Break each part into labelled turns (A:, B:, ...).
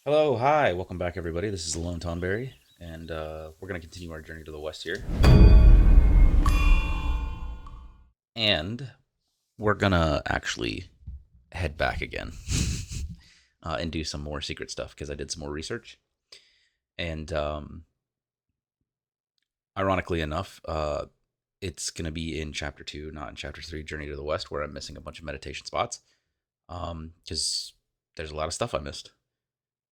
A: Hello, hi, welcome back, everybody. This is the Lone Tonberry, and we're going to continue our journey to the west here. And we're going to actually head back again and do some more secret stuff because I did some more research. And ironically enough, it's going to be in Chapter 2, not in Chapter 3, Journey to the West, where I'm missing a bunch of meditation spots because there's a lot of stuff I missed.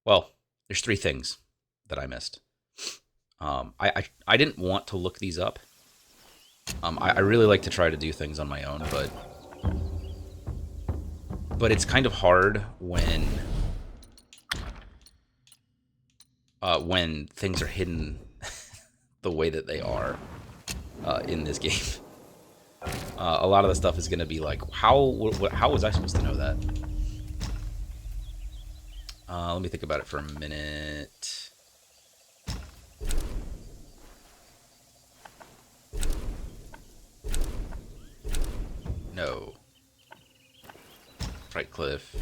A: Well, there's three things that I missed. I didn't want to look these up. I really like to try to do things on my own, but it's kind of hard when things are hidden the way that they are in this game. A lot of the stuff is going to be like, how was I supposed to know that? Let me think about it for a minute. No. Fright Cliff.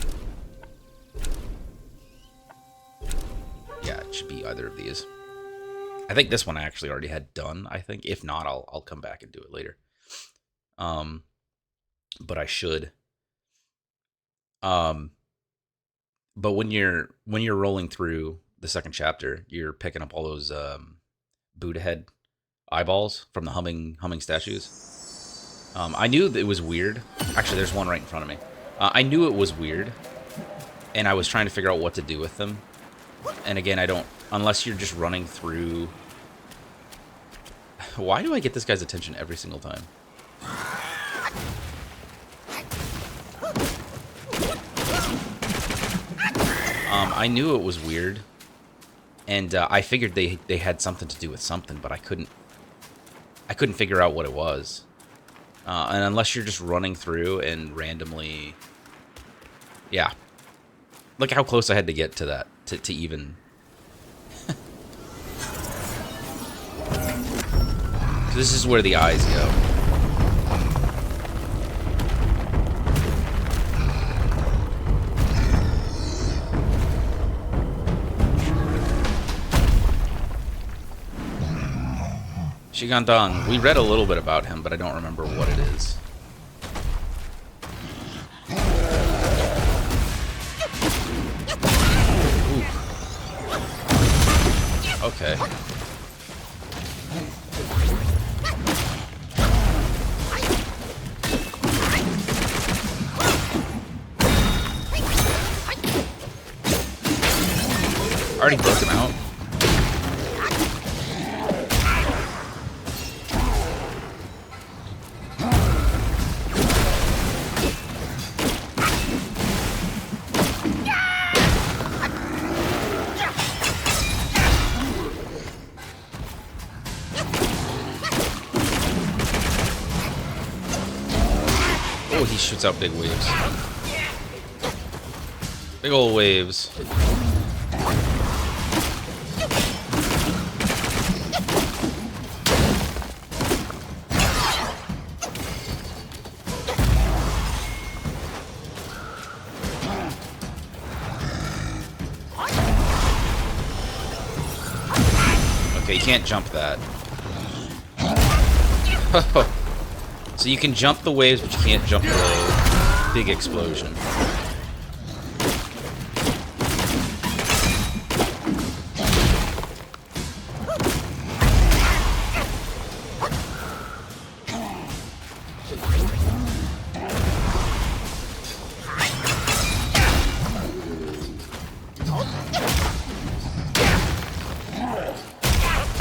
A: Yeah, it should be either of these. I think this one I actually already had done, I think. If not, I'll come back and do it later. But I should. But when you're rolling through the second chapter, you're picking up all those Buddha head eyeballs from the humming statues. I knew that it was weird. Actually, there's one right in front of me. I knew it was weird, and I was trying to figure out what to do with them. And again, I don't, unless you're just running through. Why do I get this guy's attention every single time? I knew it was weird, and I figured they had something to do with something, but I couldn't figure out what it was. And unless you're just running through and randomly, yeah. Look how close I had to get to that to even. This is where the eyes go. Shigandang. We read a little bit about him, but I don't remember what it is. Ooh. Okay. Already broke him out. Oh, he shoots out big waves. Big old waves. Okay, you can't jump that. So you can jump the waves, but you can't jump the big explosion.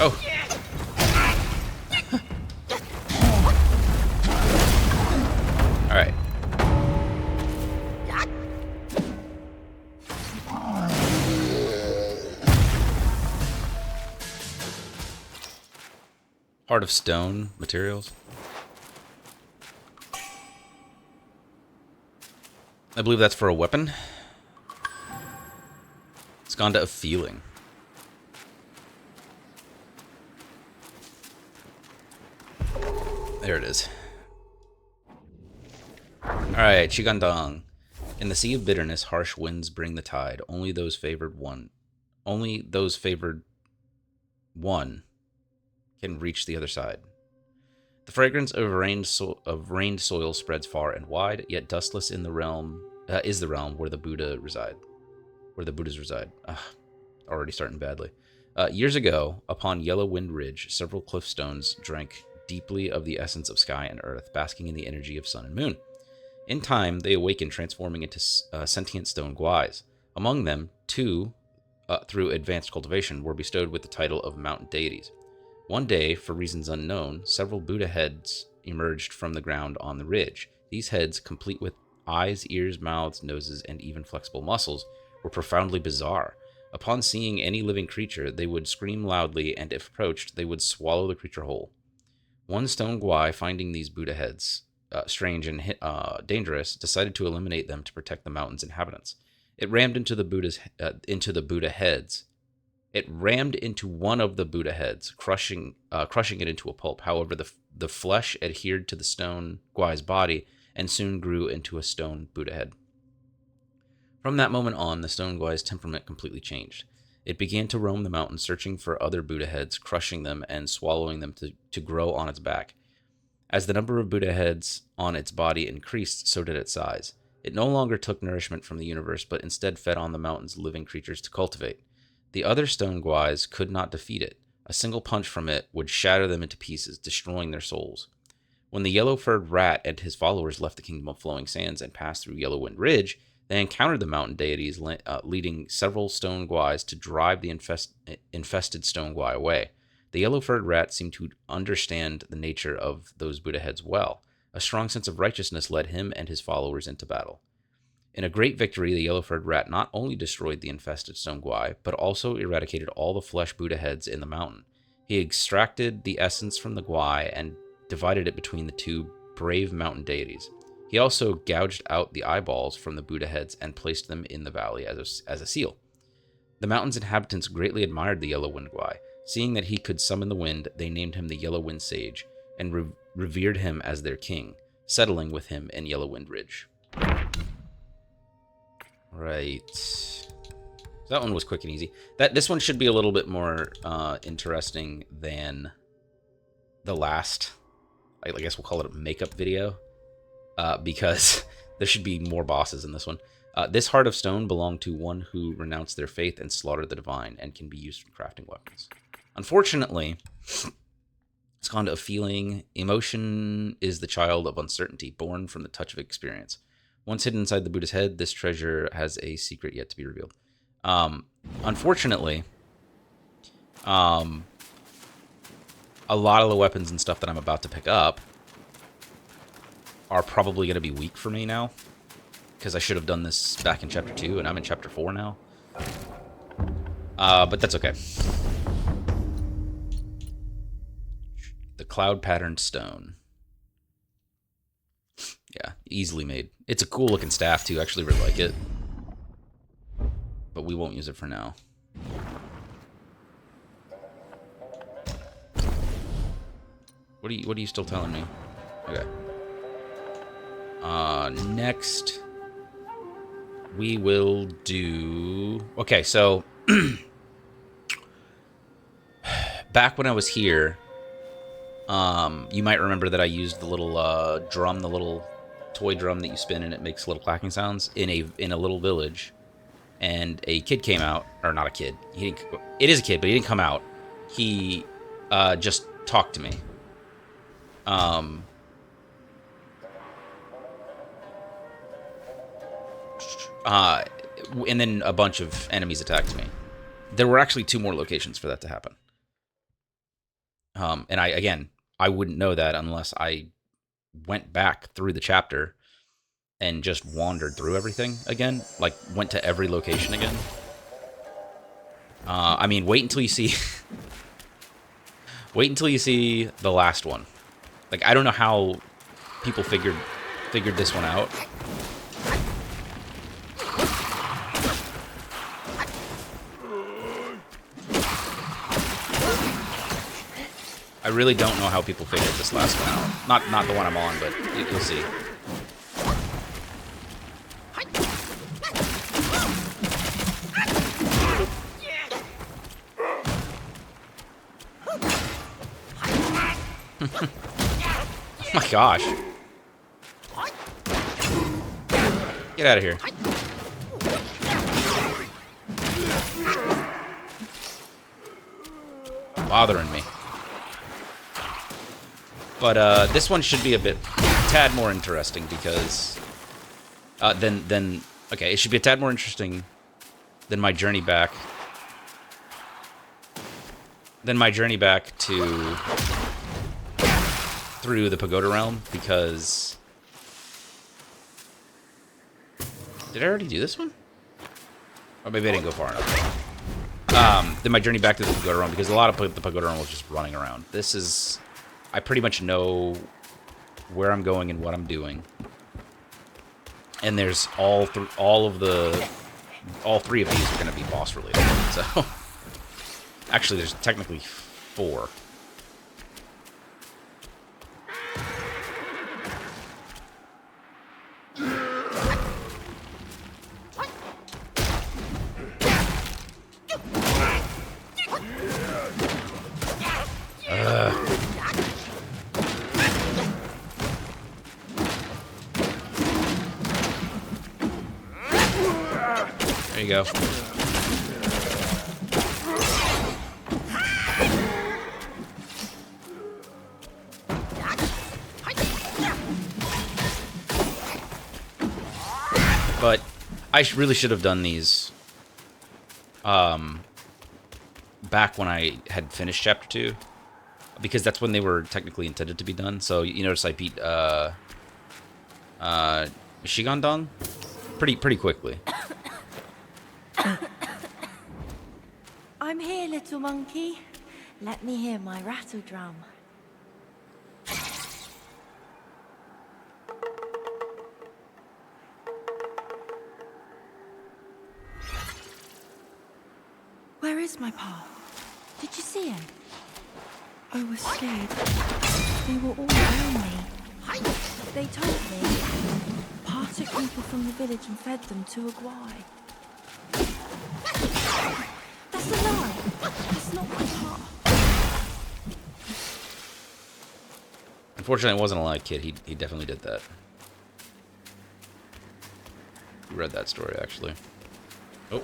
A: Oh. All right. Heart of stone materials. I believe that's for a weapon. Skanda of feeling. There it is. Alright, Chigandang. In the sea of bitterness, harsh winds bring the tide. Only those favored one Only those favored one can reach the other side. The fragrance of rained soil spreads far and wide, yet dustless in the realm is the realm where the Buddha reside. Where the Buddhas reside. Already starting badly. Years ago, upon Yellow Wind Ridge, several cliff stones drank deeply of the essence of sky and earth, basking in the energy of sun and moon. In time, they awakened, transforming into sentient stone guais. Among them, two, through advanced cultivation, were bestowed with the title of mountain deities. One day, for reasons unknown, several Buddha heads emerged from the ground on the ridge. These heads, complete with eyes, ears, mouths, noses, and even flexible muscles, were profoundly bizarre. Upon seeing any living creature, they would scream loudly, and if approached, they would swallow the creature whole. One stone guai, finding these Buddha heads strange and dangerous, decided to eliminate them to protect the mountain's inhabitants. It rammed into the Buddha heads. It rammed into one of the Buddha heads, crushing it into a pulp. However, the flesh adhered to the stone guai's body and soon grew into a stone Buddha head. From that moment on, the stone guai's temperament completely changed. It began to roam the mountain, searching for other Buddha heads, crushing them and swallowing them to grow on its back. As the number of Buddha heads on its body increased, so did its size. It no longer took nourishment from the universe, but instead fed on the mountain's living creatures to cultivate. The other stone guais could not defeat it. A single punch from it would shatter them into pieces, destroying their souls. When the yellow-furred rat and his followers left the Kingdom of Flowing Sands and passed through Yellow Wind Ridge, they encountered the mountain deities, leading several stone guais to drive the infested stone guai away. The yellow-furred rat seemed to understand the nature of those Buddha heads well. A strong sense of righteousness led him and his followers into battle. In a great victory, the yellow-furred rat not only destroyed the infested stone guai, but also eradicated all the flesh Buddha heads in the mountain. He extracted the essence from the guai and divided it between the two brave mountain deities. He also gouged out the eyeballs from the Buddha heads and placed them in the valley as a seal. The mountain's inhabitants greatly admired the Yellow Wind guai. Seeing that he could summon the wind, they named him the Yellow Wind Sage and revered him as their king, settling with him in Yellow Wind Ridge. Right. So that one was quick and easy. This one should be a little bit more interesting than the last, I guess we'll call it a makeup video, because there should be more bosses in this one. This Heart of Stone belonged to one who renounced their faith and slaughtered the divine and can be used for crafting weapons. Unfortunately, it's gone to a feeling. Emotion is the child of uncertainty, born from the touch of experience. Once hidden inside the Buddha's head, this treasure has a secret yet to be revealed. Unfortunately, a lot of the weapons and stuff that I'm about to pick up are probably going to be weak for me now, because I should have done this back in Chapter 2, and I'm in Chapter 4 now. But that's okay. The cloud-patterned stone. Yeah, easily made. It's a cool-looking staff, too. I actually really like it. But we won't use it for now. What are you still telling me? Okay. Next, we will do... Okay, so... back when I was here... you might remember that I used the little drum, the little toy drum that you spin and it makes little clacking sounds in a little village. And a kid came out, or not a kid. It is a kid, but he didn't come out. He just talked to me. And then a bunch of enemies attacked me. There were actually 2 more locations for that to happen. And I wouldn't know that unless I went back through the chapter and just wandered through everything again. Like, went to every location again. I mean, wait until you see... wait until you see the last one. Like, I don't know how people figured this one out. I really don't know how people figured this last one out. Not the one I'm on, but you'll see. my gosh. Get out of here. Bothering me. But this one should be a tad more interesting because okay, it should be a tad more interesting than my journey back. To through the Pagoda Realm, because did I already do this one? Or maybe I didn't go far enough. Then my journey back to the Pagoda Realm, because a lot of the Pagoda Realm was just running around. This is, I pretty much know where I'm going and what I'm doing. And there's all three of these are going to be boss related. So actually, there's technically 4. There you go. But I really should have done these back when I had finished Chapter 2, because that's when they were technically intended to be done. So you notice I beat Shigandong pretty quickly.
B: I'm here, little monkey. Let me hear my rattle drum. Where is my pa? Did you see him? I was scared. They were all around me. They told me Pa took people from the village and fed them to a guai. That's a lie. That's not my pa.
A: Unfortunately, it wasn't a lie, kid. He definitely did that. You read that story, actually. Oh.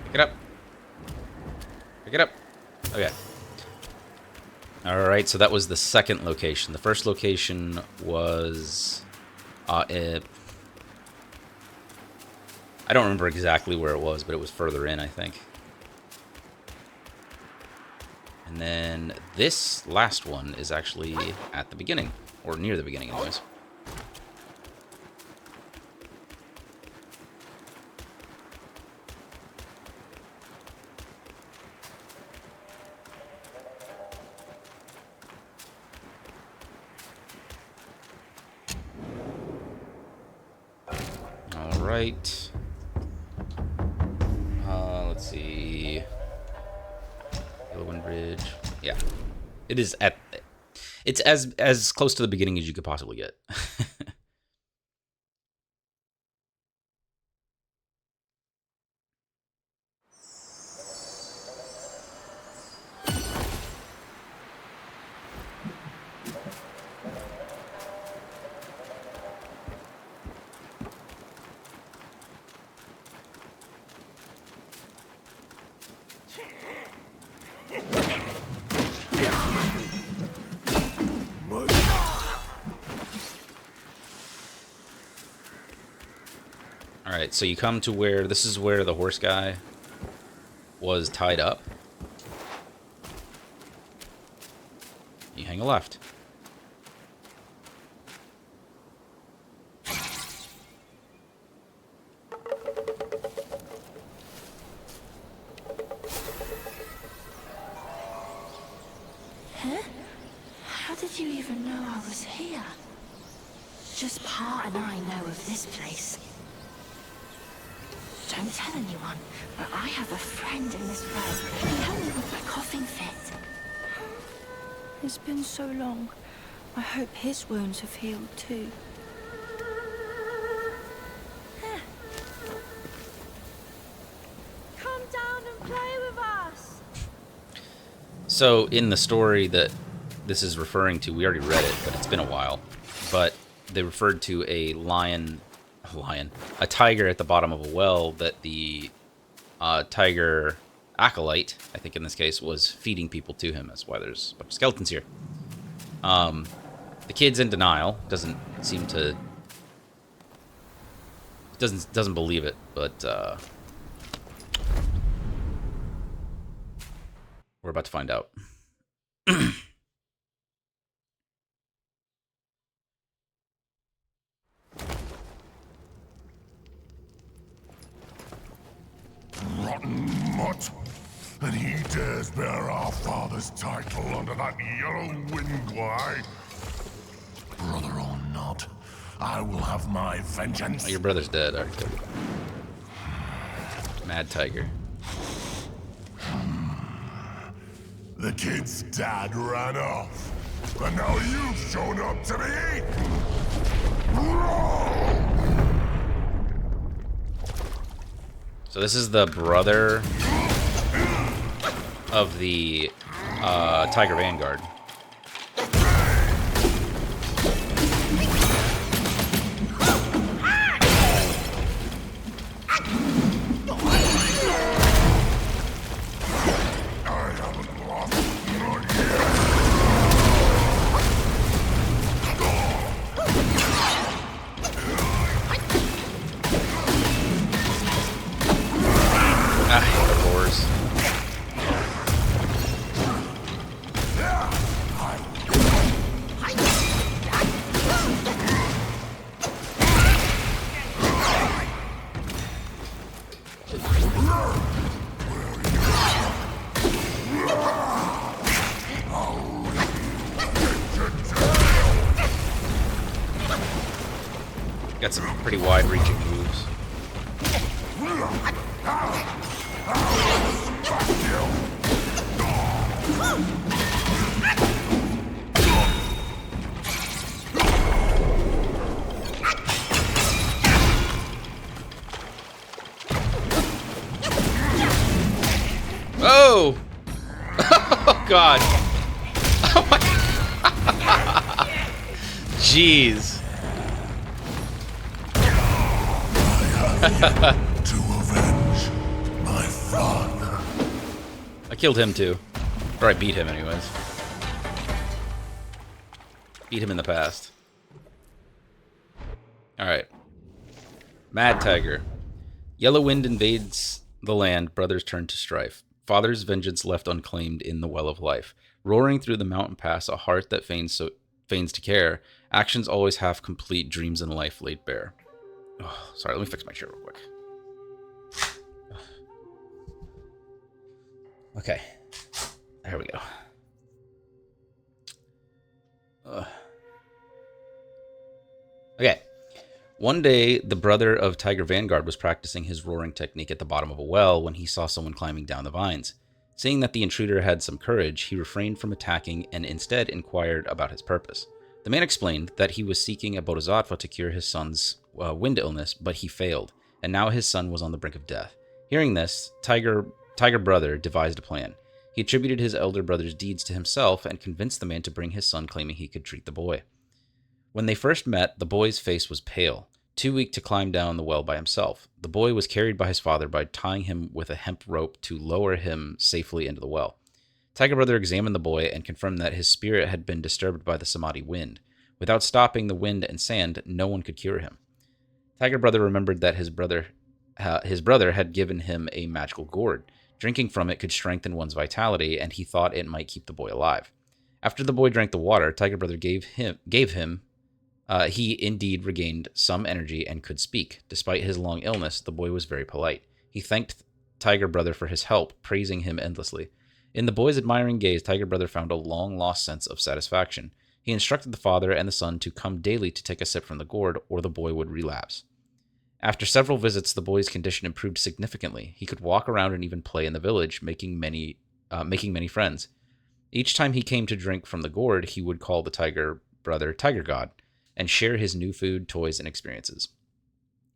A: Pick it up. Pick it up. Okay. Alright, so that was the second location. The first location was... I don't remember exactly where it was, but it was further in, I think. And then this last one is actually at the beginning, or near the beginning anyways. Alright. Let's see. Yellowwind Bridge. Yeah. It is at... It's as close to the beginning as you could possibly get. Alright, so you come to where... This is where the horse guy was tied up. You hang a left.
B: Huh? How did you even know I was here? Just Pa and I know of this place. Don't tell anyone, but I have a friend in this road. He helped me with my coughing fit. It's been so long. I hope his wounds have healed too. Come down and play with us.
A: So in the story that this is referring to, we already read it, but it's been a while. But they referred to a a tiger at the bottom of a well that the tiger acolyte, I think in this case, was feeding people to him. That's why there's a bunch of skeletons here. The kid's in denial, doesn't seem to, doesn't believe it, but we're about to find out.
C: Rotten mutt! And he dares bear our father's title under that yellow wind glide? Brother or not, I will have my vengeance.
A: Oh, your brother's dead, already. Mad Tiger.
C: The kid's dad ran off, but now you've shown up to be eaten!
A: So this is the brother of the Tiger Vanguard. Got some pretty wide-reaching moves. Oh! Oh God! Oh my! Jeez!
C: To avenge my father.
A: I killed him too. Or I beat him anyways. Beat him in the past. Alright. Mad Tiger. Yellow wind invades the land, brothers turn to strife. Father's vengeance left unclaimed in the well of life. Roaring through the mountain pass, a heart that feigns to care. Actions always half complete, dreams in life laid bare. Oh, sorry, let me fix my shirt real quick. Okay. There we go. Okay. One day, the brother of Tiger Vanguard was practicing his roaring technique at the bottom of a well when he saw someone climbing down the vines. Seeing that the intruder had some courage, he refrained from attacking and instead inquired about his purpose. The man explained that he was seeking a bodhisattva to cure his son's wind illness, but he failed, and now his son was on the brink of death. Hearing this, Tiger Brother devised a plan. He attributed his elder brother's deeds to himself and convinced the man to bring his son, claiming he could treat the boy. When they first met, the boy's face was pale, too weak to climb down the well by himself. The boy was carried by his father by tying him with a hemp rope to lower him safely into the well. Tiger Brother examined the boy and confirmed that his spirit had been disturbed by the Samadhi wind. Without stopping the wind and sand, no one could cure him. Tiger Brother remembered that his brother had given him a magical gourd. Drinking from it could strengthen one's vitality, and he thought it might keep the boy alive. After the boy drank the water, Tiger Brother gave him. He indeed regained some energy and could speak. Despite his long illness, the boy was very polite. He thanked Tiger Brother for his help, praising him endlessly. In the boy's admiring gaze, Tiger Brother found a long-lost sense of satisfaction. He instructed the father and the son to come daily to take a sip from the gourd, or the boy would relapse. After several visits, the boy's condition improved significantly. He could walk around and even play in the village, making many friends. Each time he came to drink from the gourd, he would call the Tiger Brother Tiger God, and share his new food, toys, and experiences.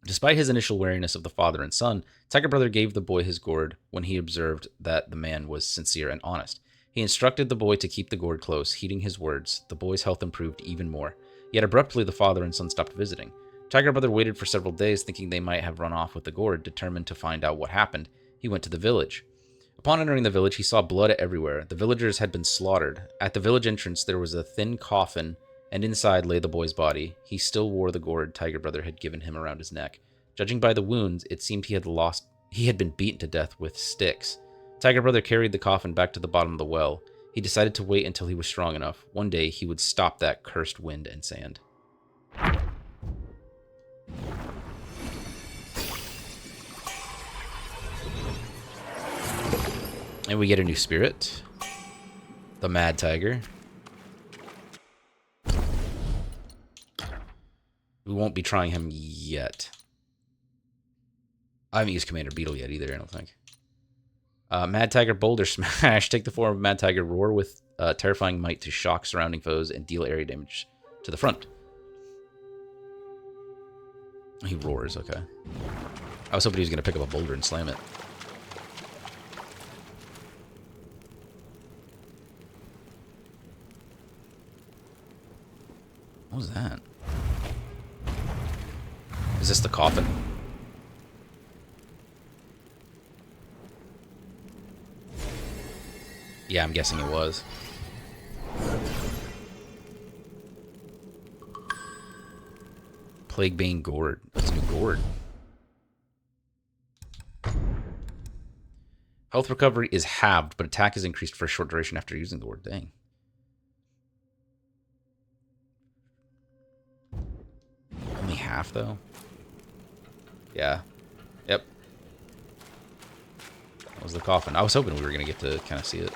A: Despite his initial wariness of the father and son, Tiger Brother gave the boy his gourd when he observed that the man was sincere and honest. He instructed the boy to keep the gourd close, heeding his words. The boy's health improved even more. Yet abruptly, the father and son stopped visiting. Tiger Brother waited for several days, thinking they might have run off with the gourd. Determined to find out what happened, he went to the village. Upon entering the village, he saw blood everywhere. The villagers had been slaughtered. At the village entrance, there was a thin coffin, and inside lay the boy's body. He still wore the gourd Tiger Brother had given him around his neck. Judging by the wounds, it seemed he had been beaten to death with sticks. Tiger Brother carried the coffin back to the bottom of the well. He decided to wait until he was strong enough. One day, he would stop that cursed wind and sand. And we get a new spirit. The Mad Tiger. We won't be trying him yet. I haven't used Commander Beetle yet either, I don't think. Mad Tiger Boulder Smash. Take the form of Mad Tiger. Roar with terrifying might to shock surrounding foes and deal area damage to the front. He roars, okay. I was hoping he was going to pick up a boulder and slam it. What was that? Is this the coffin? Yeah, I'm guessing it was. Plaguebane Gourd. That's a new gourd. Health recovery is halved, but attack is increased for a short duration after using the gourd. Dang. Only half, though? Yeah. Yep. That was the coffin. I was hoping we were going to get to kind of see it.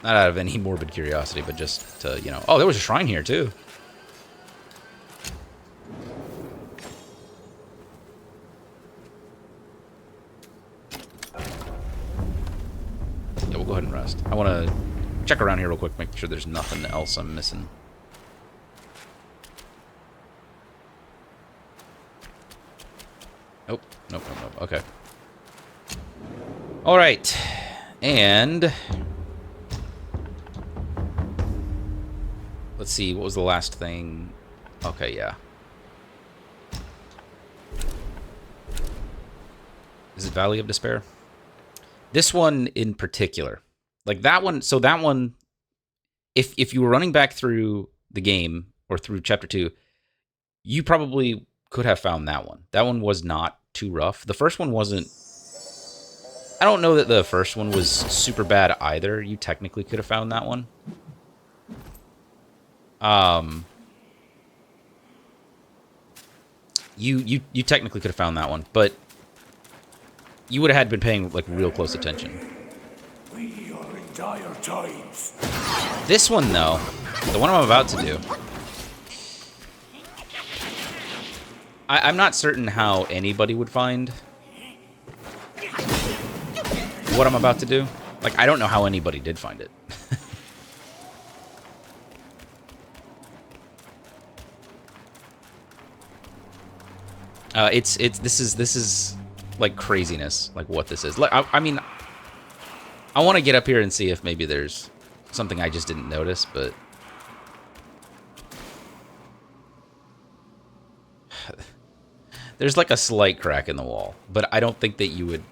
A: Not out of any morbid curiosity, but just to, you know... Oh, there was a shrine here, too. Yeah, we'll go ahead and rest. I want to check around here real quick, make sure there's nothing else I'm missing. Nope. Nope, nope, nope. Okay. Alright. And... let's see, what was the last thing? Okay, yeah. Is it Valley of Despair? This one in particular. Like that one, so that one, if you were running back through the game, or through Chapter 2, you probably could have found that one. That one was not too rough. The first one wasn't... I don't know that the first one was super bad either. You technically could have found that one. You technically could have found that one, but you would have had been paying like real close attention.
C: We are in dire times.
A: This one though, the one I'm about to do, I'm not certain how anybody would find what I'm about to do. Like, I don't know how anybody did find it. This is like craziness, like what this is. Like, I mean, I want to get up here and see if maybe there's something I just didn't notice, but there's like a slight crack in the wall, but I don't think that you would.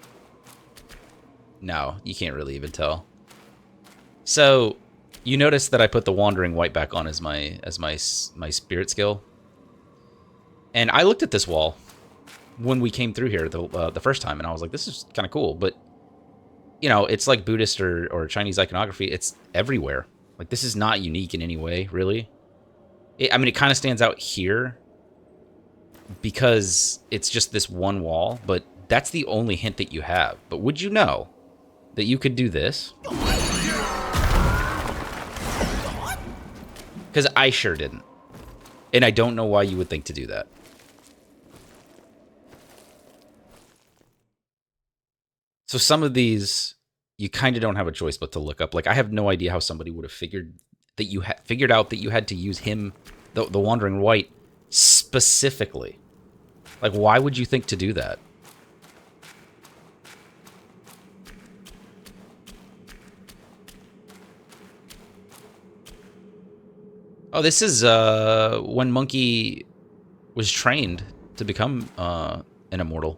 A: No, you can't really even tell. So you notice that I put the Wandering Wight back on as my spirit skill, and I looked at this wall when we came through here the first time, and I was like, this is kind of cool, but you know, it's like Buddhist or Chinese iconography. It's everywhere. Like, this is not unique in any way, really. I mean, it kind of stands out here because it's just this one wall, but that's the only hint that you have. But would you know that you could do this? Because I sure didn't. And I don't know why you would think to do that. So some of these, you kind of don't have a choice but to look up. Like, I have no idea how somebody would have figured that you figured out that you had to use him, the Wandering Wight, specifically. Like, why would you think to do that? Oh, this is when Monkey was trained to become an immortal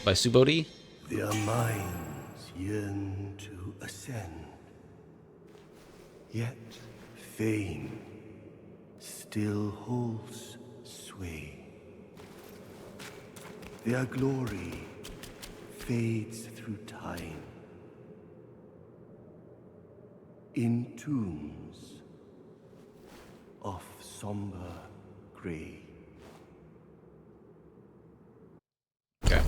A: by Subodhi.
D: Their minds yearn to ascend, yet fame still holds sway. Their glory fades through time in tombs of somber gray.
A: Okay.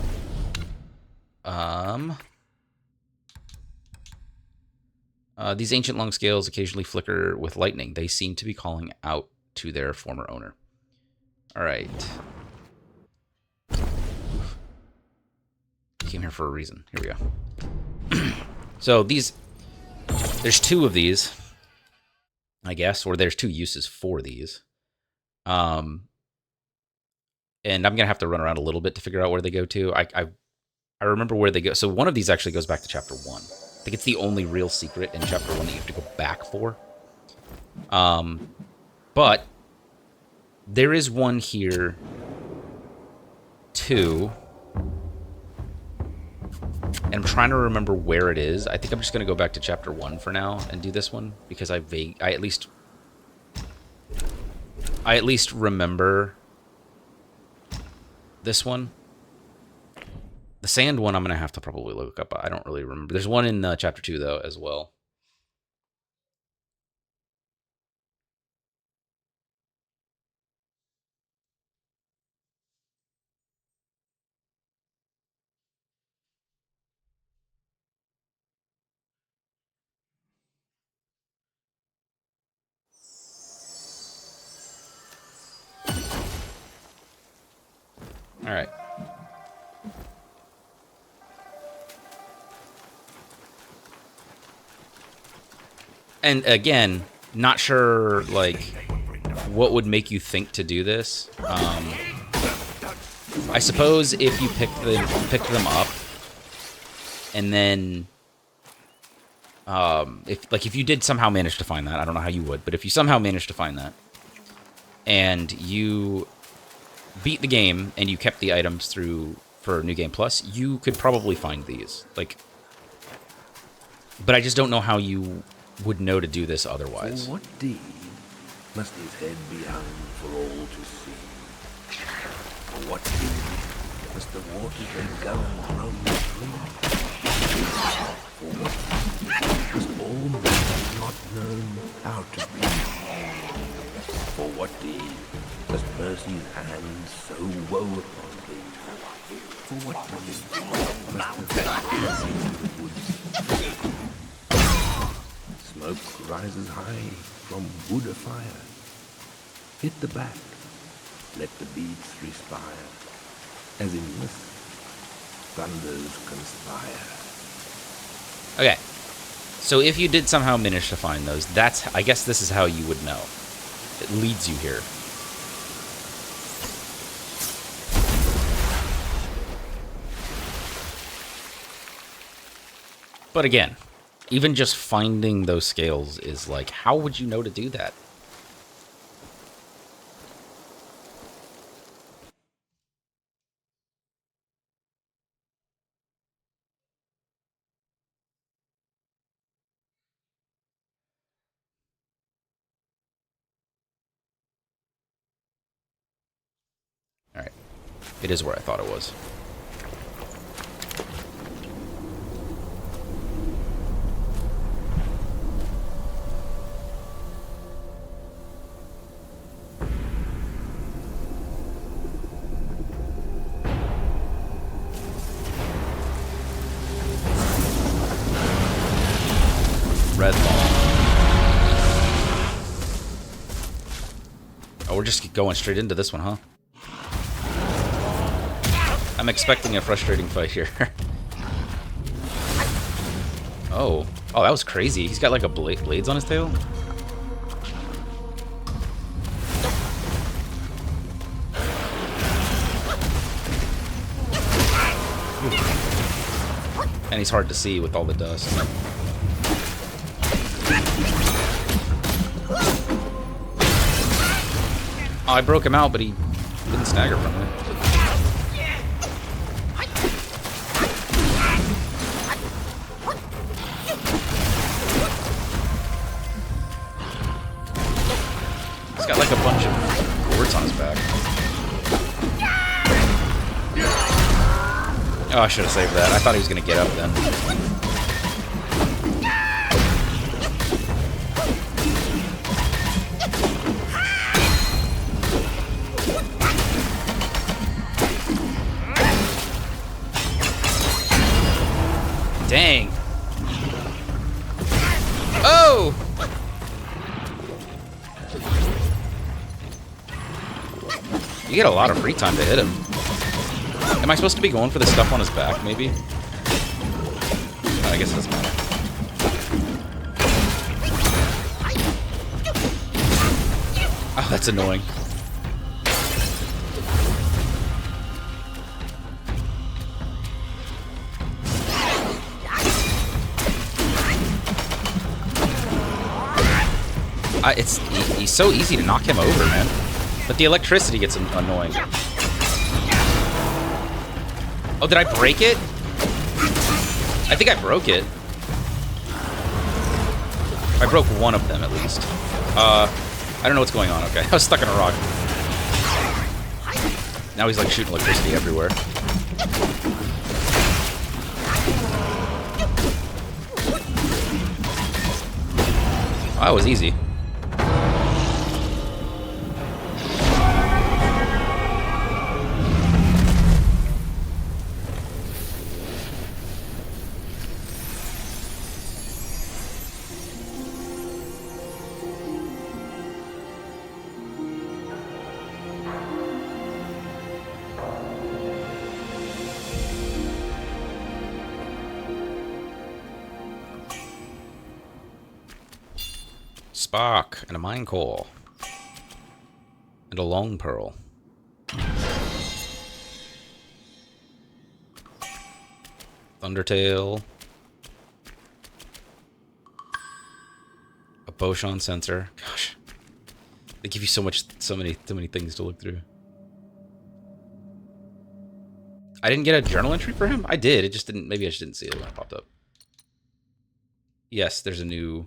A: These ancient long scales occasionally flicker with lightning. They seem to be calling out to their former owner. All right. Came here for a reason. Here we go. So there's 2 of these, I guess, or there's 2 uses for these. And I'm gonna have to run around a little bit to figure out where they go to. I remember where they go. So one of these actually goes back to chapter 1. I think it's the only real secret in chapter 1 that you have to go back for. But there is one here too. And I'm trying to remember where it is. I think I'm just going to go back to chapter 1 for now and do this one because I at least remember this one. The sand one I'm going to have to probably look up. I don't really remember. There's one in chapter 2 though as well. All right. And again, not sure like what would make you think to do this. I suppose if you picked them up, and then if you did somehow manage to find that, I don't know how you would, but if you somehow managed to find that, and you beat the game and you kept the items through for New Game Plus, you could probably find these. But I just don't know how you would know to do this otherwise.
D: For what deed must his head be hung for all to see? For what deed must the waters and gums run free? For what deed must all men not known how to be? For what deed must mercy's hand so woe upon thee? For what deed must the woods? Smoke rises high from wood afire. Hit the back, let the beats respire, as in mist thunders conspire.
A: Okay, so if you did somehow manage to find those, I guess this is how you would know. It leads you here. But again, even just finding those scales is like, how would you know to do that? All right. It is where I thought it was. Red ball. Oh, we're just going straight into this one, huh? I'm expecting a frustrating fight here. Oh, that was crazy. He's got like a blades on his tail. And he's hard to see with all the dust. Oh, I broke him out, but he didn't stagger from me. He's got like a bunch of gourds on his back. Oh, I should have saved that. I thought he was going to get up then. Dang. Oh! You get a lot of free time to hit him. Am I supposed to be going for the stuff on his back, maybe? I guess it doesn't matter. Oh, that's annoying. He's so easy to knock him over, man. But the electricity gets annoying. Oh, did I break it? I think I broke it. I broke one of them, at least. I don't know what's going on. Okay, I was stuck in a rock. Now he's, like, shooting electricity everywhere. Oh, that was easy. Spark and a mine core. And a long pearl. Thundertail. A Boshan sensor. Gosh. They give you so many things to look through. I didn't get a journal entry for him? I did. It just didn't, maybe I just didn't see it when it popped up. Yes, there's a new...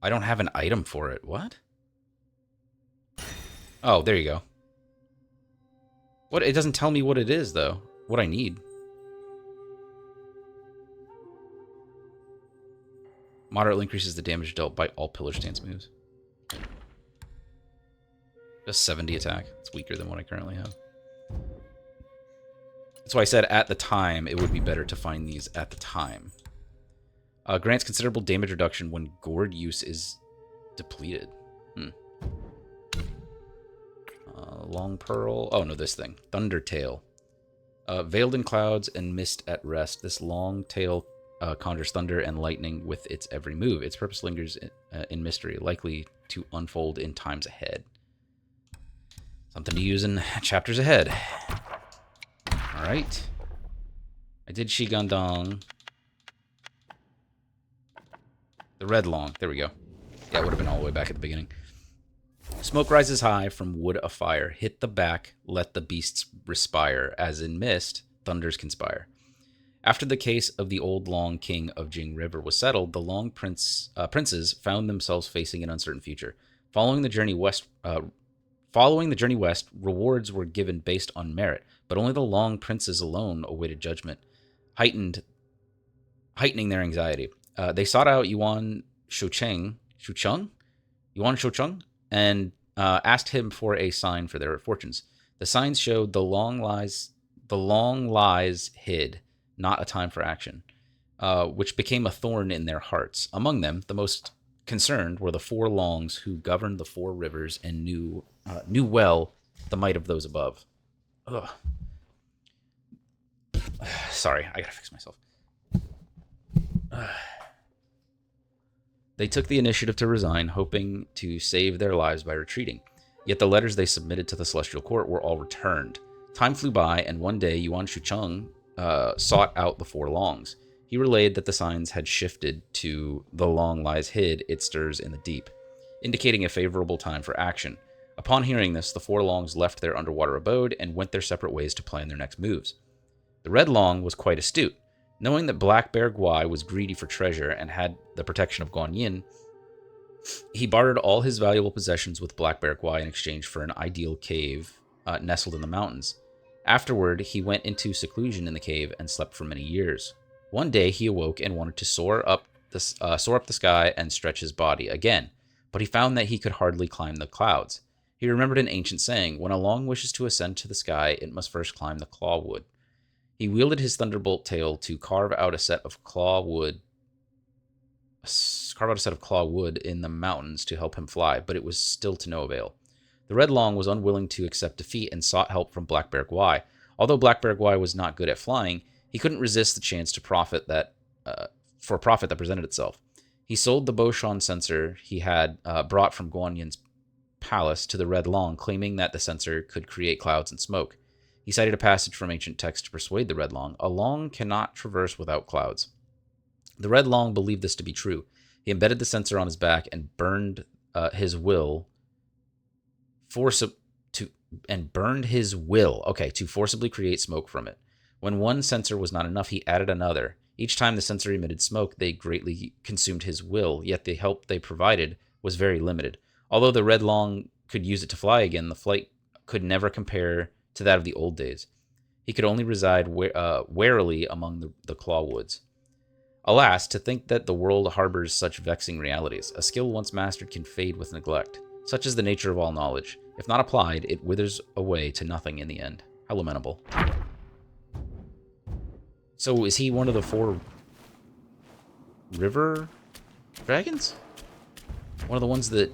A: I don't have an item for it. What? Oh, there you go. What? It doesn't tell me what it is, though. What I need. Moderately increases the damage dealt by all pillar stance moves. Just 70 attack. It's weaker than what I currently have. That's why I said at the time it would be better to find these at the time. Grants considerable damage reduction when gourd use is depleted. Long pearl. Oh, no, this thing. Thundertail. Veiled in clouds and mist at rest, this long tail conjures thunder and lightning with its every move. Its purpose lingers in mystery, likely to unfold in times ahead. Something to use in chapters ahead. Alright. I did Shigandong. The red long. There we go. Yeah, it would have been all the way back at the beginning. Smoke rises high from wood afire. Hit the back, let the beasts respire. As in mist, thunders conspire. After the case of the old Long King of Jing River was settled, the Long princes found themselves facing an uncertain future. Following the journey west, rewards were given based on merit, but only the Long princes alone awaited judgment, heightening their anxiety. They sought out Yuan Shucheng, and asked him for a sign for their fortunes. The signs showed the long lies hid, not a time for action, which became a thorn in their hearts. Among them, the most concerned were the four Longs who governed the four rivers and knew well the might of those above. Ugh. Sorry, I gotta fix myself. They took the initiative to resign, hoping to save their lives by retreating. Yet the letters they submitted to the Celestial Court were all returned. Time flew by, and one day Yuan Shucheng sought out the four Longs. He relayed that the signs had shifted to the long lies hid, it stirs in the deep. indicating a favorable time for action. Upon hearing this, the four Longs left their underwater abode and went their separate ways to plan their next moves. The Red Long was quite astute. Knowing that Black Bear Guai was greedy for treasure and had the protection of Guan Yin, he bartered all his valuable possessions with Black Bear Guai in exchange for an ideal cave nestled in the mountains. Afterward, he went into seclusion in the cave and slept for many years. One day, he awoke and wanted to soar up the sky and stretch his body again, but he found that he could hardly climb the clouds. He remembered an ancient saying, when a Long wishes to ascend to the sky, it must first climb the claw wood. He wielded his thunderbolt tail to carve out a set of claw wood in the mountains to help him fly, but it was still to no avail. The Red Long was unwilling to accept defeat and sought help from Black Bear Guai. Although Black Bear Guai was not good at flying, he couldn't resist the chance to profit that presented itself. He sold the Boshan sensor he had brought from Guan Yin's palace to the Red Long, claiming that the sensor could create clouds and smoke. He cited a passage from ancient text to persuade the Red Long. A Long cannot traverse without clouds. The Red Long believed this to be true. He embedded the sensor on his back and burned his will to forcibly create smoke from it. When one sensor was not enough, he added another. Each time the sensor emitted smoke, they greatly consumed his will, yet the help they provided was very limited. Although the Red Long could use it to fly again, the flight could never compare to that of the old days. He could only reside warily among the claw woods. Alas, to think that the world harbors such vexing realities. A skill once mastered can fade with neglect. Such is the nature of all knowledge. If not applied, it withers away to nothing in the end. How lamentable. So is he one of the four river dragons? One of the ones that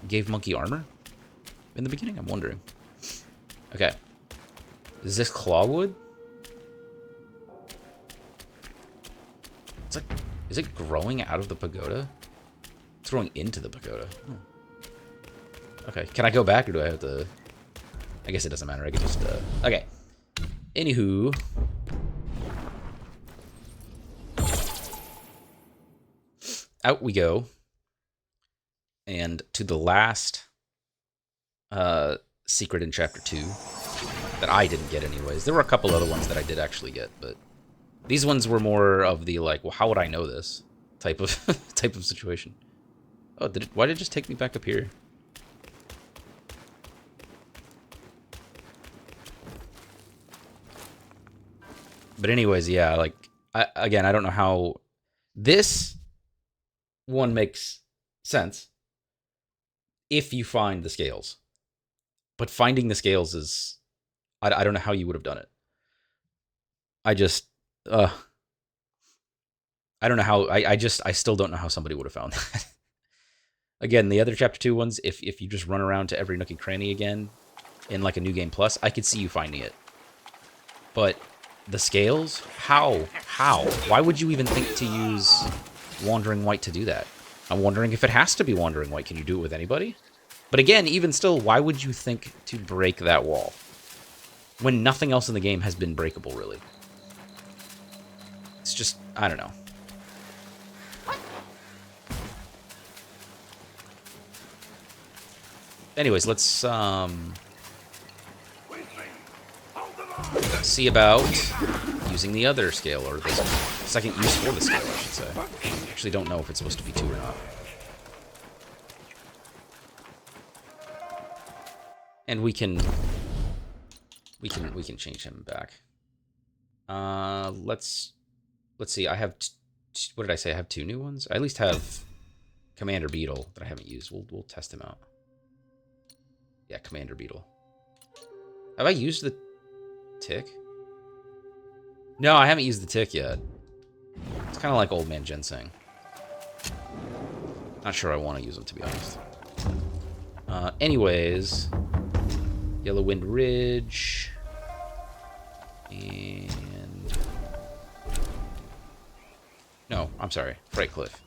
A: gave Monkey armor in the beginning? I'm wondering. Okay. Is this clawwood? It's like, is it growing out of the pagoda? It's growing into the pagoda. Okay, can I go back or do I have to... I guess it doesn't matter, I can just... Okay. Anywho... Out we go. And to the last secret in Chapter 2 that I didn't get anyways. There were a couple other ones that I did actually get, but these ones were more of the like, well, how would I know this type of situation. Oh, why did it just take me back up here? But anyways, yeah, like, again, I don't know how this one makes sense if you find the scales. But finding the scales is, I don't know how you would have done it. I don't know how, I still don't know how somebody would have found that. Again, the other Chapter 2 ones, if you just run around to every nook and cranny again in like a New Game Plus, I could see you finding it. But the scales? How? Why would you even think to use Wandering White to do that? I'm wondering if it has to be Wandering White. Can you do it with anybody? But again, even still, why would you think to break that wall? When nothing else in the game has been breakable, really. It's just, I don't know. Anyways, let's see about using the other scale, or the second use for the scale, I should say. I actually don't know if it's supposed to be 2 or not. And we can change him back. Let's see. I have what did I say? I have 2 new ones. I at least have Commander Beetle that I haven't used. We'll test him out. Yeah, Commander Beetle. Have I used the tick? No, I haven't used the tick yet. It's kind of like Old Man Ginseng. Not sure I want to use them, to be honest. Anyways, Yellow Wind Ridge, and no, I'm sorry, Fright Cliff,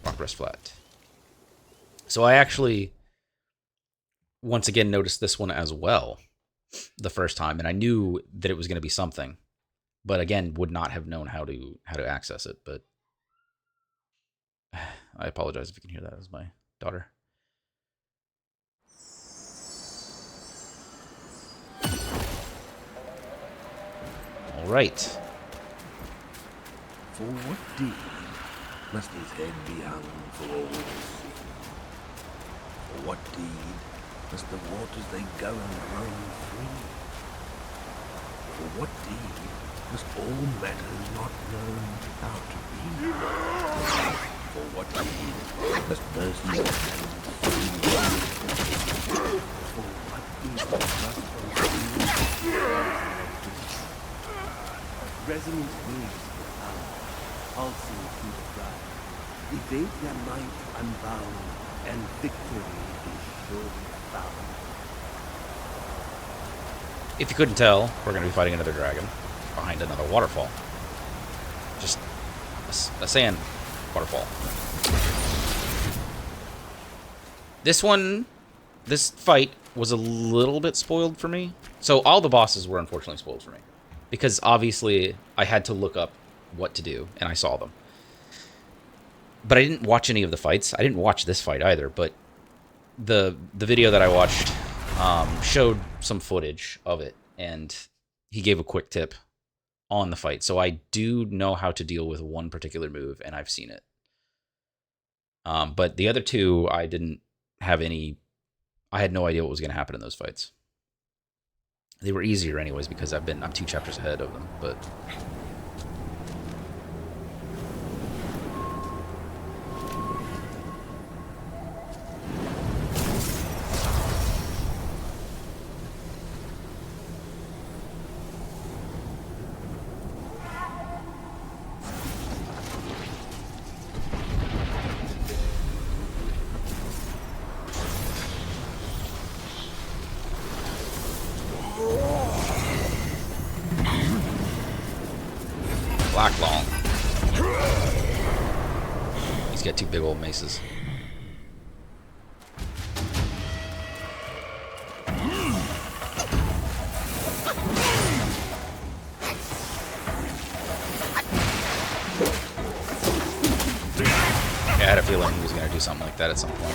A: Rock Rest Flat. So I actually once again noticed this one as well the first time, and I knew that it was going to be something, but again would not have known how to access it. But I apologize if you can hear that as my daughter. All right.
D: For what deed must his head be hung for all to see? For what deed must the waters they go and roam free? For what deed must all matters not known how to be? For what deed must mercy stand free? For what deed must
E: Resonant waves profound, pulsing through the crowd, evade their might unbound, and victory is surely found.
A: If you couldn't tell, we're going to be fighting another dragon behind another waterfall. Just a sand waterfall. This fight was a little bit spoiled for me. So all the bosses were unfortunately spoiled for me. Because obviously I had to look up what to do, and I saw them. But I didn't watch any of the fights. I didn't watch this fight either, but the video that I watched showed some footage of it, and he gave a quick tip on the fight. So I do know how to deal with one particular move, and I've seen it. But the other two, I didn't have any... I had no idea what was going to happen in those fights. They were easier anyways because I'm 2 chapters ahead of them, but... Black Long. He's got 2 big old maces. Yeah, I had a feeling he was going to do something like that at some point.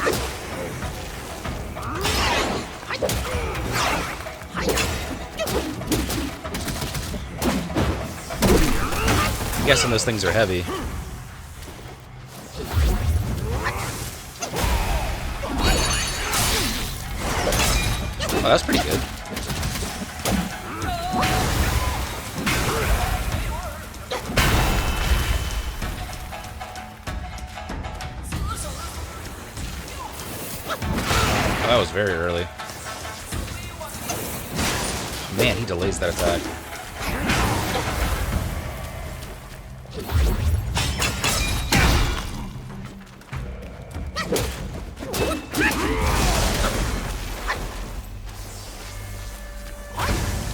A: I'm guessing those things are heavy. Oh, that's pretty good. Oh, that was very early. Man, he delays that attack.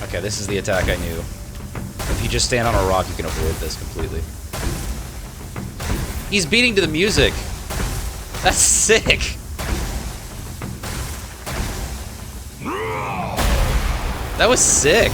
A: Okay, this is the attack I knew. If you just stand on a rock, you can avoid this completely. He's beating to the music! That's sick! That was sick!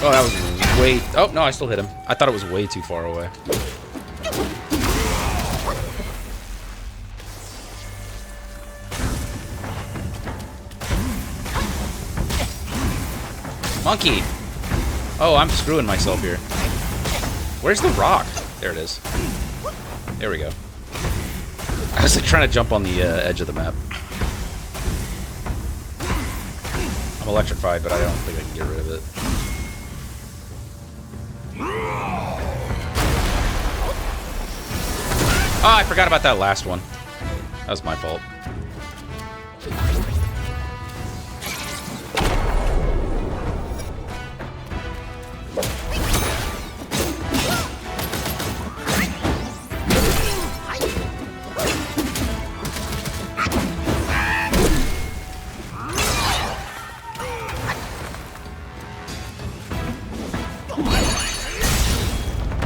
A: Oh, that was way... Oh, no, I still hit him. I thought it was way too far away. Monkey! Oh, I'm screwing myself here. Where's the rock? There it is. There we go. I was like trying to jump on the edge of the map. I'm electrified, but I don't think I can get rid of it. Oh, I forgot about that last one. That was my fault.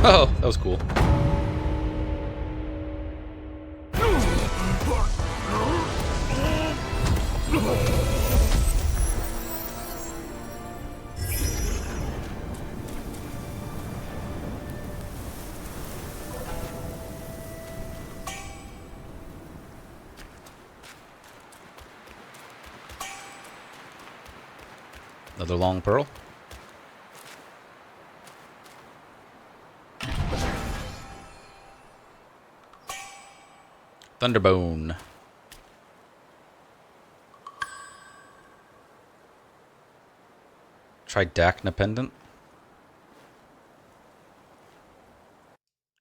A: Oh, that was cool. Another long pearl. Thunderbone. Tridacna pendant.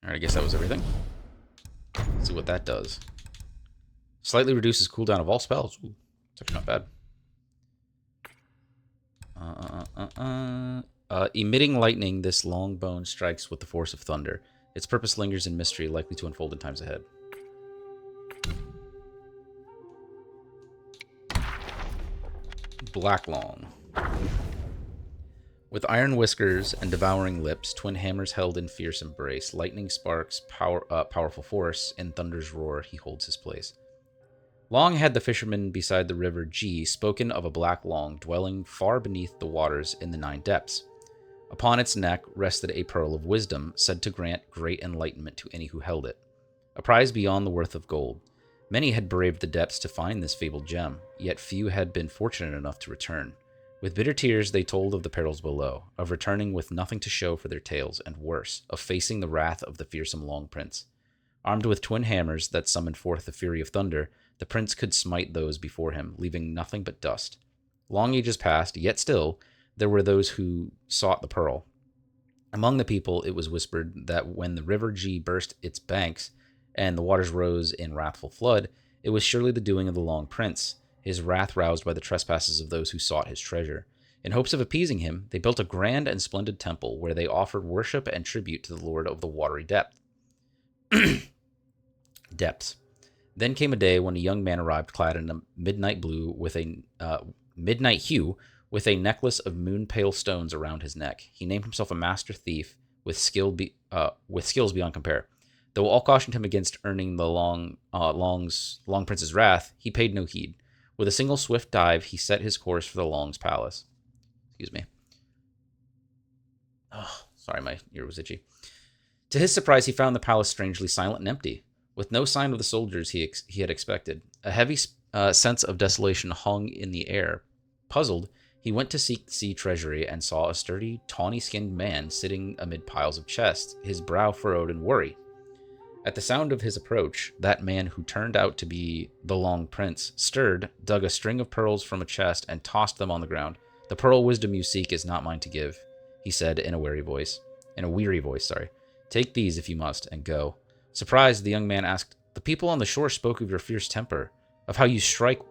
A: Alright, I guess that was everything. Let's see what that does. Slightly reduces cooldown of all spells. Ooh, it's actually not bad. Emitting lightning, this long bone strikes with the force of thunder. Its purpose lingers in mystery, likely to unfold in times ahead. Black Long. With iron whiskers and devouring lips, twin hammers held in fierce embrace, lightning sparks, powerful force, in thunder's roar, he holds his place. Long had the fisherman beside the river G spoken of a black long dwelling far beneath the waters in the 9 depths. Upon its neck rested a pearl of wisdom, said to grant great enlightenment to any who held it. A prize beyond the worth of gold. Many had braved the depths to find this fabled gem, yet few had been fortunate enough to return. With bitter tears they told of the perils below, of returning with nothing to show for their tales, and worse, of facing the wrath of the fearsome Long Prince. Armed with twin hammers that summoned forth the fury of thunder, the prince could smite those before him, leaving nothing but dust. Long ages passed, yet still, there were those who sought the pearl. Among the people, it was whispered that when the river G burst its banks, and the waters rose in wrathful flood, it was surely the doing of the Long Prince, his wrath roused by the trespasses of those who sought his treasure. In hopes of appeasing him, they built a grand and splendid temple, where they offered worship and tribute to the Lord of the watery depths. Then came a day when a young man arrived clad in a midnight hue with a necklace of moon-pale stones around his neck. He named himself a master thief with skills beyond compare. Though all cautioned him against earning the Long Prince's wrath, he paid no heed. With a single swift dive, he set his course for the Long's palace. Excuse me. Oh, sorry, my ear was itchy. To his surprise, he found the palace strangely silent and empty, with no sign of the soldiers he had expected. A heavy sense of desolation hung in the air. Puzzled, he went to seek the sea treasury and saw a sturdy, tawny-skinned man sitting amid piles of chests, his brow furrowed in worry. At the sound of his approach, that man, who turned out to be the Long Prince, stirred, dug a string of pearls from a chest, and tossed them on the ground. "The pearl wisdom you seek is not mine to give," he said in a weary voice. "Take these if you must, and go." Surprised, the young man asked, "The people on the shore spoke of your fierce temper, of how you strike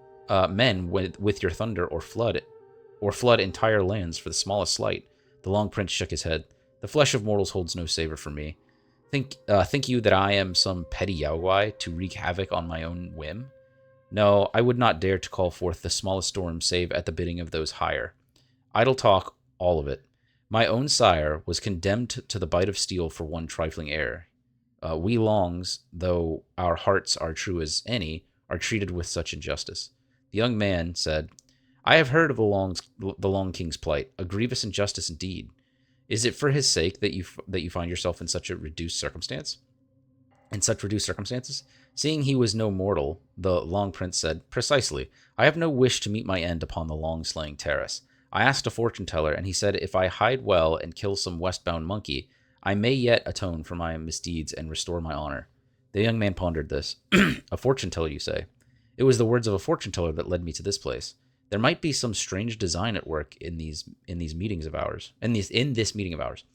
A: men with your thunder or flood entire lands for the smallest slight." The Long Prince shook his head. "The flesh of mortals holds no savor for me. Think you that I am some petty yaoguai to wreak havoc on my own whim? No, I would not dare to call forth the smallest storm save at the bidding of those higher. Idle talk, all of it. My own sire was condemned to the bite of steel for one trifling error. We Longs, though our hearts are true as any, are treated with such injustice." The young man said, "I have heard of the Long King's plight, a grievous injustice indeed. Is it for his sake that you find yourself in such reduced circumstances?" Seeing he was no mortal, the Long Prince said, "Precisely. I have no wish to meet my end upon the long-slaying terrace. I asked a fortune-teller, and he said if I hide well and kill some westbound monkey, I may yet atone for my misdeeds and restore my honor." The young man pondered this. "A fortune-teller, you say? It was the words of a fortune-teller that led me to this place. There might be some strange design at work in these meetings of ours. In this meeting of ours.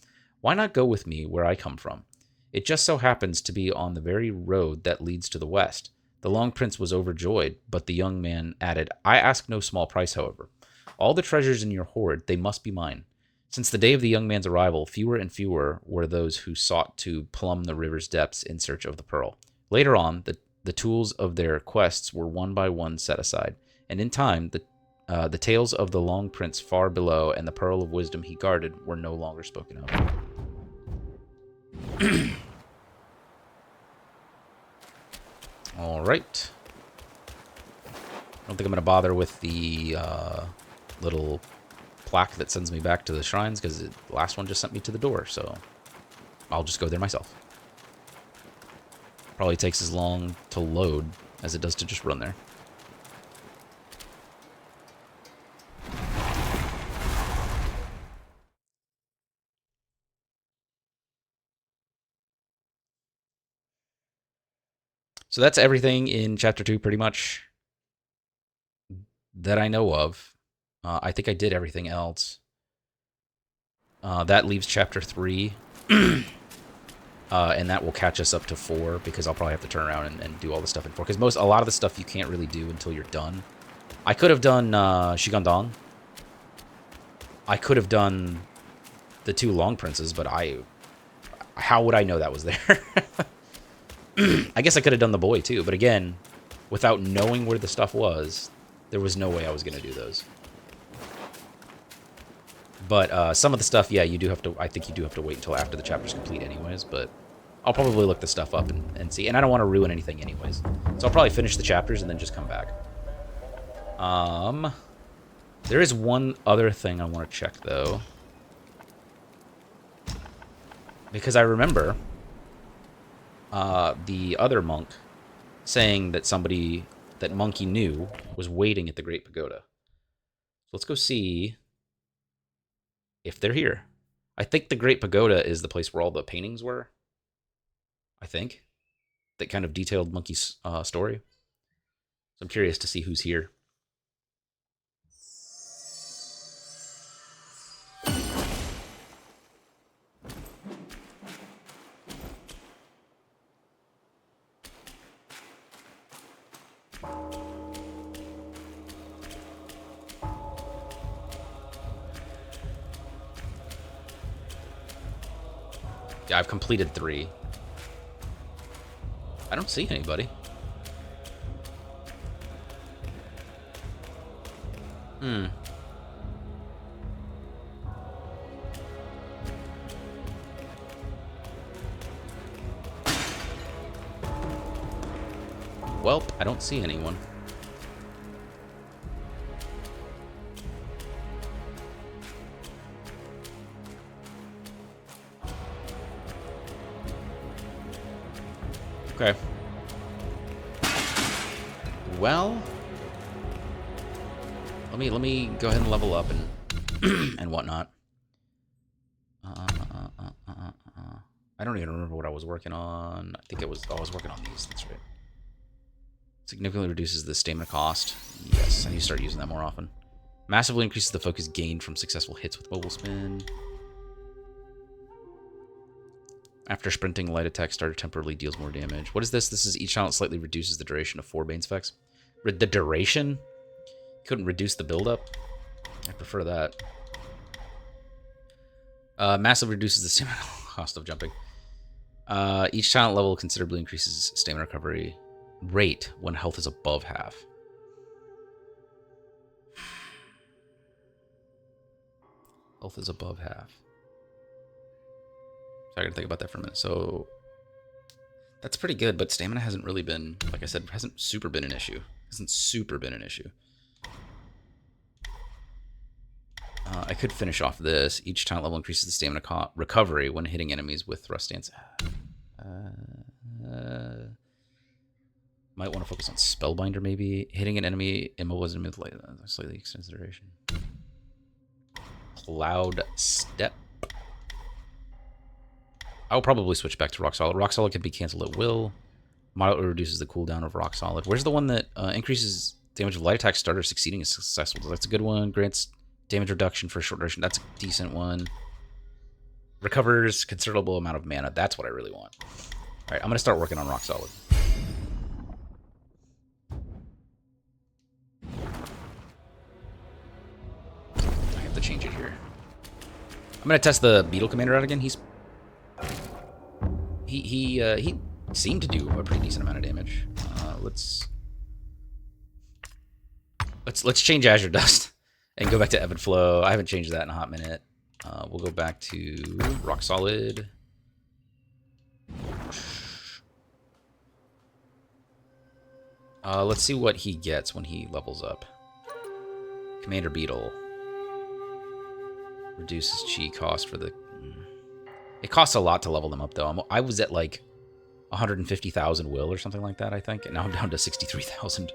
A: Why not go with me where I come from? It just so happens to be on the very road that leads to the west." The Long Prince was overjoyed, but the young man added, "I ask no small price, however. All the treasures in your hoard, they must be mine." Since the day of the young man's arrival, fewer and fewer were those who sought to plumb the river's depths in search of the pearl. Later on, the tools of their quests were one by one set aside, and in time, the tales of the Long Prince far below and the pearl of wisdom he guarded were no longer spoken of. All right. I don't think I'm going to bother with the little plaque that sends me back to the shrines, because the last one just sent me to the door, so I'll just go there myself. Probably takes as long to load as it does to just run there. So that's everything in Chapter 2, pretty much, that I know of. I think I did everything else. That leaves Chapter 3. And that will catch us up to 4, because I'll probably have to turn around and do all the stuff in 4. Because a lot of the stuff you can't really do until you're done. I could have done Shigandong. I could have done the 2 Long Princes, but how would I know that was there? I guess I could have done the boy too, but again, without knowing where the stuff was, there was no way I was going to do those. But some of the stuff, yeah, you do have to. I think you do have to wait until after the chapter's complete, anyways. But I'll probably look the stuff up and see. And I don't want to ruin anything, anyways. So I'll probably finish the chapters and then just come back. There is one other thing I want to check though, because I remember the other monk saying that somebody that Monkey knew was waiting at the Great Pagoda. So let's go see if they're here. I think the Great Pagoda is the place where all the paintings were. I think. That kind of detailed Monkey's story. So I'm curious to see who's here. Yeah, I've completed 3. I don't see anybody. Well, I don't see anyone. Okay. Well, let me go ahead and level up and and whatnot. I don't even remember what I was working on. I think I was working on these. That's right. Significantly reduces the stamina cost. Yes, I need to start using that more often. Massively increases the focus gained from successful hits with mobile spin. After sprinting, light attack starter temporarily deals more damage. What is this? This is each talent slightly reduces the duration of 4 Bane's effects. The duration? Couldn't reduce the buildup? I prefer that. Massively reduces the stamina cost of jumping. Each talent level considerably increases stamina recovery rate when health is above half. Health is above half. So I gotta think about that for a minute. So that's pretty good, but stamina hasn't really been, like I said, hasn't super been an issue. I could finish off this. Each talent level increases the stamina recovery when hitting enemies with thrust stance. Might want to focus on Spellbinder, maybe. Hitting an enemy immobilized with slightly extends the duration. Cloud Step. I'll probably switch back to Rock Solid. Rock Solid can be canceled at will. Moderately reduces the cooldown of Rock Solid. Where's the one that increases damage of light attack starter succeeding is successful? That's a good one. Grants damage reduction for a short duration. That's a decent one. Recovers considerable amount of mana. That's what I really want. All right, I'm going to start working on Rock Solid. I have to change it here. I'm going to test the Beetle Commander out again. He seemed to do a pretty decent amount of damage. Let's change Azure Dust and go back to Ebb and Flow. I haven't changed that in a hot minute. We'll go back to Rock Solid. Let's see what he gets when he levels up. Commander Beetle. Reduces chi cost for the... It costs a lot to level them up, though. I was at, like, 150,000 will or something like that, I think. And now I'm down to 63,000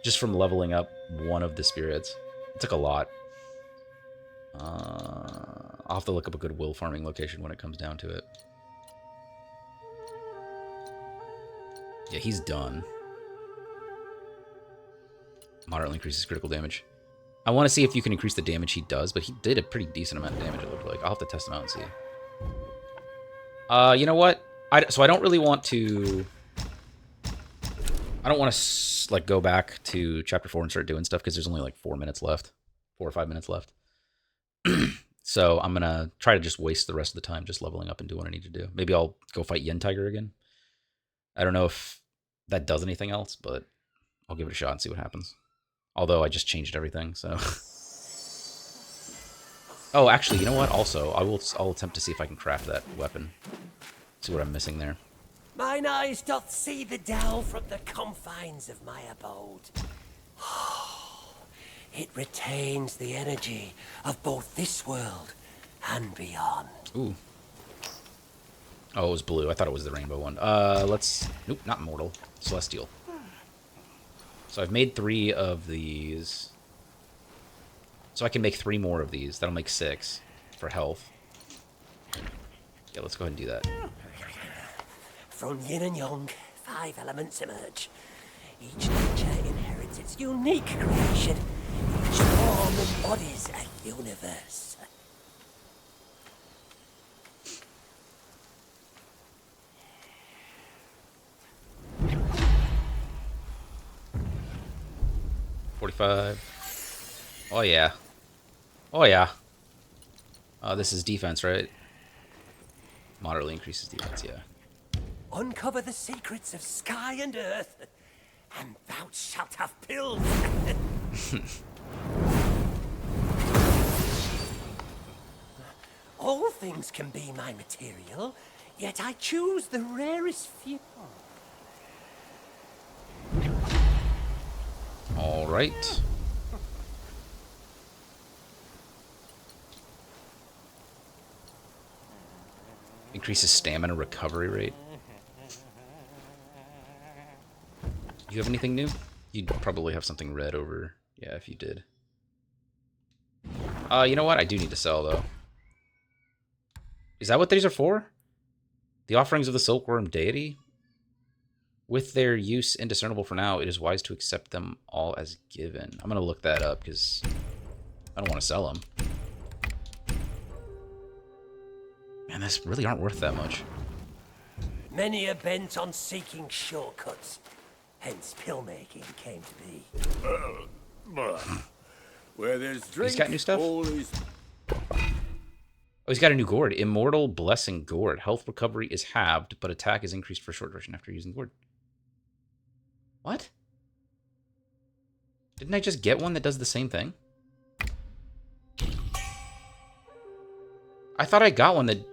A: just from leveling up one of the spirits. It took a lot. I'll have to look up a good will farming location when it comes down to it. Yeah, he's done. Moderately increases critical damage. I want to see if you can increase the damage he does, but he did a pretty decent amount of damage, it looked like. I'll have to test him out and see. You know what? So I don't really want to... I don't want to, like, go back to Chapter 4 and start doing stuff, because there's only, like, 4 minutes left. 4 or 5 minutes left. So I'm going to try to just waste the rest of the time just leveling up and do what I need to do. Maybe I'll go fight Yen Tiger again. I don't know if that does anything else, but I'll give it a shot and see what happens. Although I just changed everything, so... Oh, actually, you know what? Also, I'll attempt to see if I can craft that weapon. See what I'm missing there.
E: Mine eyes doth see the Tao from the confines of my abode. It retains the energy of both this world and beyond.
A: Ooh. Oh, it was blue. I thought it was the rainbow one. Let's... Nope, not mortal. Celestial. So I've made 3 of these. So I can make 3 more of these. That'll make 6 for health. Yeah, let's go ahead and do that.
E: From yin and yang, 5 elements emerge. Each nature inherits its unique creation. Each form embodies a universe.
A: $45. Oh, yeah. Oh, yeah. This is defense, right? Moderately increases defense, yeah.
E: Uncover the secrets of sky and earth, and thou shalt have pills. All things can be my material, yet I choose the rarest few.
A: All right. Increases stamina recovery rate. You have anything new? You'd probably have something red over... Yeah, if you did. You know what? I do need to sell, though. Is that what these are for? The offerings of the Silkworm deity? With their use indiscernible for now, it is wise to accept them all as given. I'm going to look that up, because I don't want to sell them. Man, these really aren't worth that much.
E: Many are bent on seeking shortcuts. Hence, pill making came to be.
F: Where there's drink,
A: He's got new stuff?
F: always...
A: Oh, he's got a new gourd. Immortal Blessing Gourd. Health recovery is halved, but attack is increased for a short duration after using the gourd. What? Didn't I just get one that does the same thing? I thought I got one that,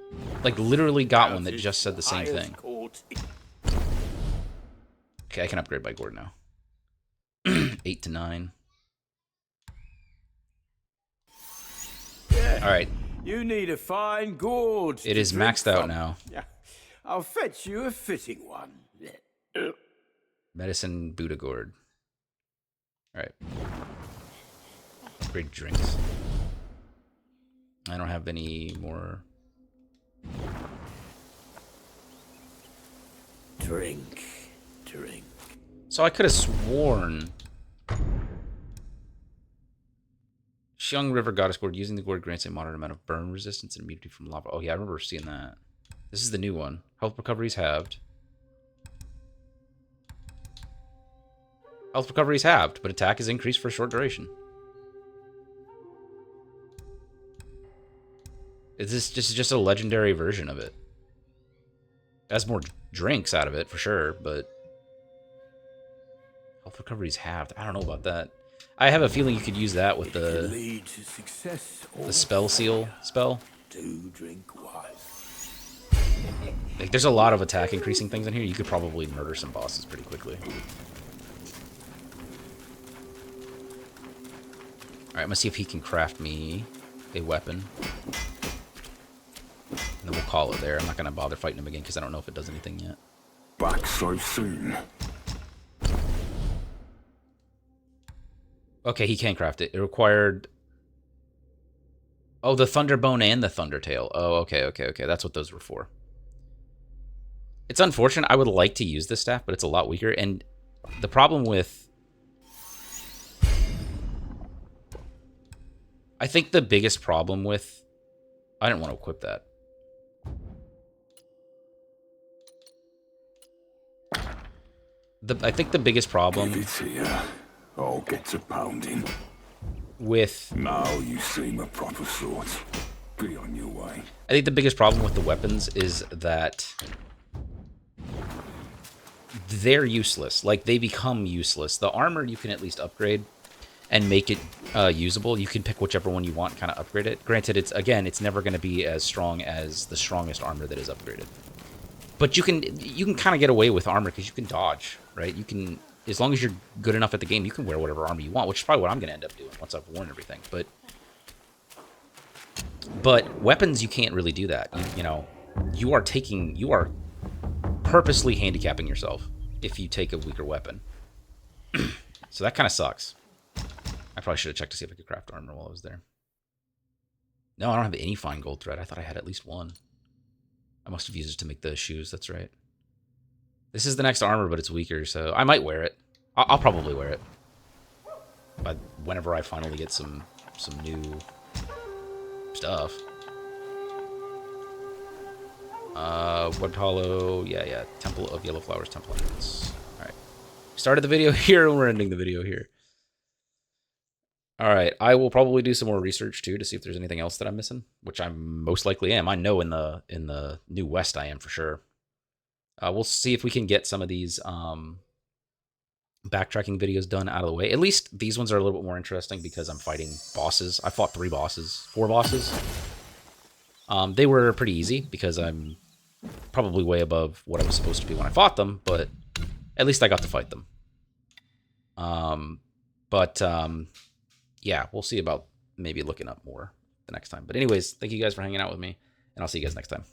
A: like, literally got one that just said the same thing. Okay, I can upgrade by gourd now. 8 to 9.
F: Yeah,
A: Alright.
F: you need a fine gourd.
A: It is maxed out now.
F: Yeah, I'll fetch you a fitting one.
A: Medicine Buddha gourd. Alright. Upgrade drinks. I don't have any more.
D: Drink, drink.
A: So I could have sworn Xiong River Goddess Gourd. Using the gourd grants a moderate amount of burn resistance and immunity from lava. Oh yeah, I remember seeing that. This is the new one. Health recovery is halved. Health recovery is halved, but attack is increased for a short duration. Is this just a legendary version of it? It has more drinks out of it, for sure, but... Health recovery is halved. I don't know about that. I have a feeling you could use that with the
F: Lead to success or
A: spell seal spell.
F: do drink wise.
A: Like, there's a lot of attack increasing things in here. You could probably murder some bosses pretty quickly. Alright, I'm gonna see if he can craft me a weapon. And then we'll call it there. I'm not gonna bother fighting him again because I don't know if it does anything yet.
C: Back so soon.
A: Okay, he can craft it. It required... Oh, the Thunderbone and the Thundertail. Oh, okay. That's what those were for. It's unfortunate. I would like to use this staff, but it's a lot weaker. And the problem with... I think the biggest problem with... I didn't want to equip that. I think the biggest problem...
C: Give it here. I'll get to pounding.
A: With...
C: Now you seem a proper sort. Be on your way.
A: I think the biggest problem with the weapons is that they're useless. Like, they become useless. The armor you can at least upgrade and make it usable. You can pick whichever one you want, kind of upgrade it. Granted, it's never going to be as strong as the strongest armor that is upgraded. But you can kind of get away with armor because you can dodge, right? You can, as long as you're good enough at the game, you can wear whatever armor you want, which is probably what I'm going to end up doing once I've worn everything. But weapons, you can't really do that. You are purposely handicapping yourself if you take a weaker weapon. So that kind of sucks. I probably should have checked to see if I could craft armor while I was there. No, I don't have any fine gold thread. I thought I had at least one. I must have used it to make the shoes. That's right. This is the next armor, but it's weaker, so I might wear it. I'll probably wear it. But whenever I finally get some new stuff. Webbed Hollow. Yeah. Temple of Yellow Flowers, Temple entrance. Alright. Started the video here, and we're ending the video here. Alright, I will probably do some more research, too, to see if there's anything else that I'm missing. Which I most likely am. I know in the New West I am, for sure. We'll see if we can get some of these backtracking videos done out of the way. At least these ones are a little bit more interesting because I'm fighting bosses. I fought 4 bosses. They were pretty easy because I'm probably way above what I was supposed to be when I fought them, but at least I got to fight them. Yeah, we'll see about maybe looking up more the next time. But anyways, thank you guys for hanging out with me, and I'll see you guys next time.